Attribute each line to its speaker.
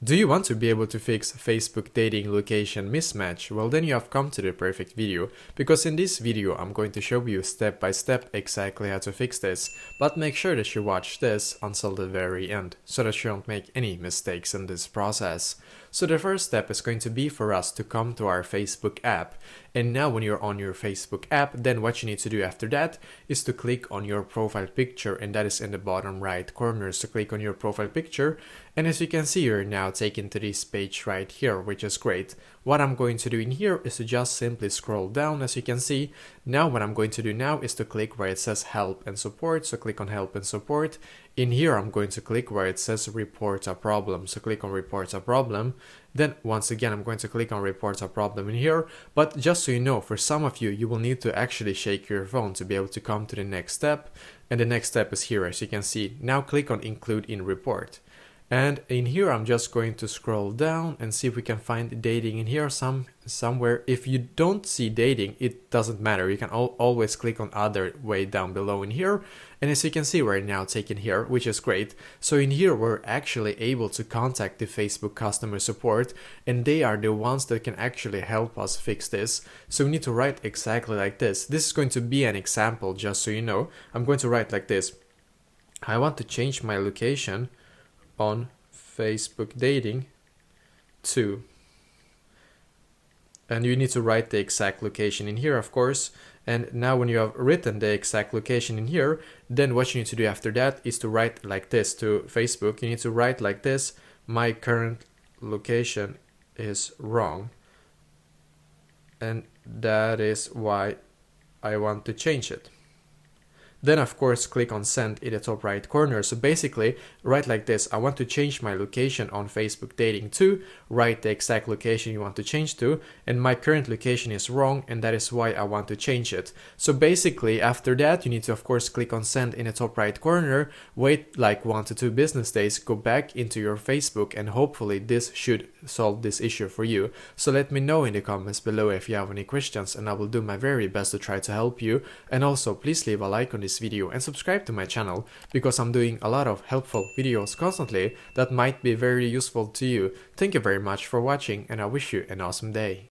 Speaker 1: Do you want to be able to fix Facebook dating location mismatch? Well, then you have come to the perfect video, because in this video I'm going to show you step by step exactly how to fix this, but make sure that you watch this until the very end so that you don't make any mistakes in this process. So the first step is going to be for us to come to our Facebook app, and now when you're on your Facebook app, then what you need to do after that is to click on your profile picture, and that is in the bottom right corner. So click on your profile picture, and as you can see, you're now taken to this page right here, which is great. What I'm going to do in here is to just simply scroll down. As you can see, now what I'm going to do now is to click where it says help and support. So click on help and support. In here I'm going to click where it says report a problem. So click on report a problem. Then once again I'm going to click on report a problem in here. But just so you know, for some of you, you will need to actually shake your phone to be able to come to the next step. And the next step is here, as you can see. Now click on include in report. And in here I'm just going to scroll down and see if we can find dating in here somewhere. If you don't see dating, it doesn't matter. You can always click on other way down below in here. And as you can see, we're now taken here, which is great. So in here we're actually able to contact the Facebook customer support, and they are the ones that can actually help us fix this. So we need to write exactly like this. This is going to be an example, just so you know. I'm going to write like this. I want to change my location on Facebook dating to, and you need to write the exact location in here, of course. And now when you have written the exact location in here, then what you need to do after that is to write like this to Facebook. You need to write like this: my current location is wrong, and that is why I want to change it. Then of course click on send in the top right corner. So basically write like this: I want to change my location on Facebook dating to, write the exact location you want to change to, and my current location is wrong, and that is why I want to change it. So basically after that you need to of course click on send in the top right corner, wait like 1 to 2 business days, go back into your Facebook, and hopefully this should solve this issue for you. So let me know in the comments below if you have any questions, and I will do my very best to try to help you. And also please leave a like on this video and subscribe to my channel, because I'm doing a lot of helpful videos constantly that might be very useful to you. Thank you very much for watching, and I wish you an awesome day.